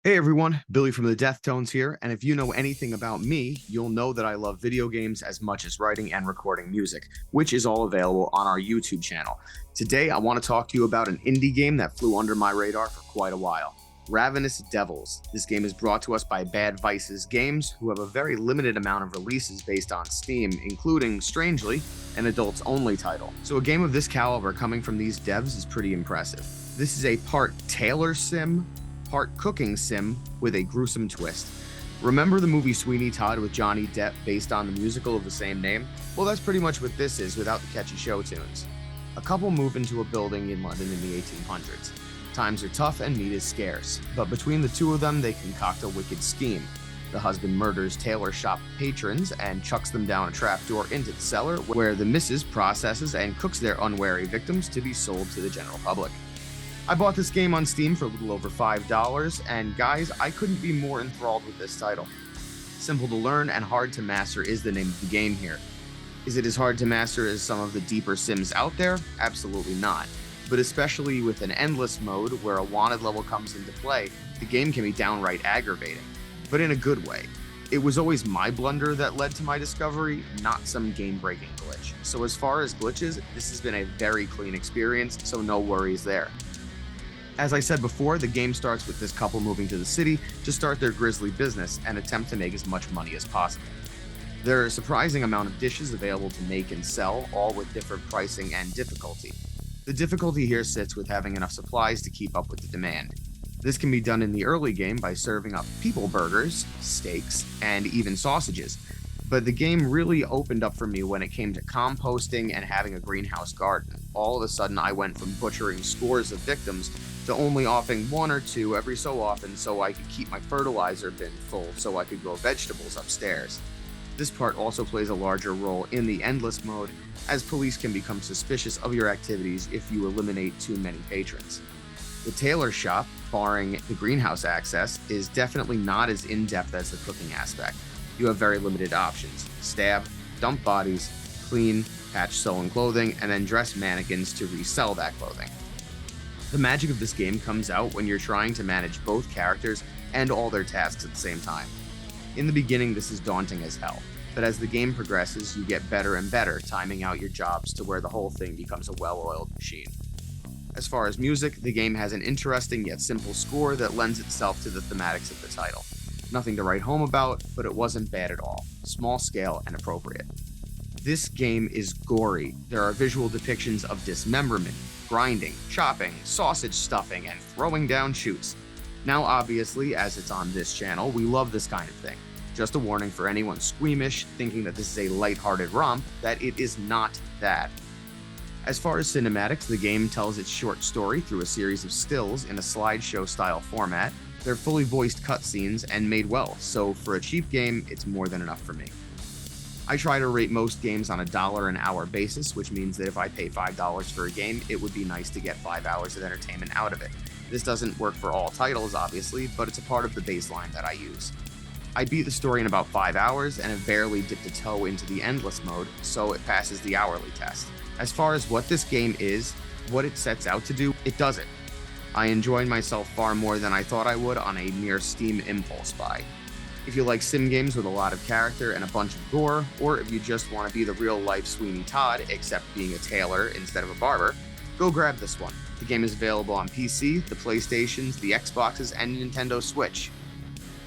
Hey everyone, Billy from the Death Tones here, and if you know anything about me, you'll know that I love video games as much as writing and recording music, which is all available on our YouTube channel. Today, I want to talk to you about an indie game that flew under my radar for quite a while. Ravenous Devils. This game is brought to us by Bad Vices Games, who have a very limited amount of releases based on Steam, including, strangely, an adults only title. So a game of this caliber coming from these devs is pretty impressive. This is a part Taylor sim, part cooking sim with a gruesome twist. Remember the movie Sweeney Todd with Johnny Depp based on the musical of the same name? Well, that's pretty much what this is without the catchy show tunes. A couple move into a building in London in the 1800s. Times are tough and meat is scarce, but between the two of them, they concoct a wicked scheme. The husband murders tailor shop patrons and chucks them down a trapdoor into the cellar, where the missus processes and cooks their unwary victims to be sold to the general public. I bought this game on Steam for a little over $5, and guys, I couldn't be more enthralled with this title. Simple to learn and hard to master is the name of the game here. Is it as hard to master as some of the deeper sims out there? Absolutely not. But especially with an endless mode where a wanted level comes into play, the game can be downright aggravating, but in a good way. It was always my blunder that led to my discovery, not some game-breaking glitch. So as far as glitches, this has been a very clean experience, so no worries there. As I said before, the game starts with this couple moving to the city to start their grisly business and attempt to make as much money as possible. There are a surprising amount of dishes available to make and sell, all with different pricing and difficulty. The difficulty here sits with having enough supplies to keep up with the demand. This can be done in the early game by serving up people burgers, steaks, and even sausages. But the game really opened up for me when it came to composting and having a greenhouse garden. All of a sudden, I went from butchering scores of victims to only offering one or two every so often so I could keep my fertilizer bin full so I could grow vegetables upstairs. This part also plays a larger role in the endless mode, as police can become suspicious of your activities if you eliminate too many patrons. The tailor shop, barring the greenhouse access, is definitely not as in-depth as the cooking aspect. You have very limited options: stab, dump bodies, clean, patch stolen clothing, and then dress mannequins to resell that clothing. The magic of this game comes out when you're trying to manage both characters and all their tasks at the same time. In the beginning, this is daunting as hell, but as the game progresses, you get better and better, timing out your jobs to where the whole thing becomes a well-oiled machine. As far as music, the game has an interesting yet simple score that lends itself to the thematics of the title. Nothing to write home about, but it wasn't bad at all. Small scale and appropriate. This game is gory. There are visual depictions of dismemberment, grinding, chopping, sausage stuffing, and throwing down chutes. Now, obviously, as it's on this channel, we love this kind of thing. Just a warning for anyone squeamish, thinking that this is a lighthearted romp, that it is not that. As far as cinematics, the game tells its short story through a series of stills in a slideshow-style format. They're fully voiced cutscenes and made well, so for a cheap game, it's more than enough for me. I try to rate most games on a $1 an hour basis, which means that if I pay $5 for a game, it would be nice to get 5 hours of entertainment out of it. This doesn't work for all titles, obviously, but it's a part of the baseline that I use. I beat the story in about 5 hours and have barely dipped a toe into the endless mode, so it passes the hourly test. As far as what this game is, what it sets out to do, it does it. I enjoyed myself far more than I thought I would on a mere Steam impulse buy. If you like sim games with a lot of character and a bunch of gore, or if you just want to be the real-life Sweeney Todd, except being a tailor instead of a barber, go grab this one. The game is available on PC, the PlayStations, the Xboxes, and Nintendo Switch.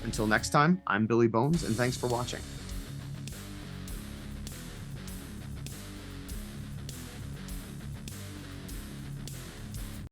Until next time, I'm Billy Bones, and thanks for watching.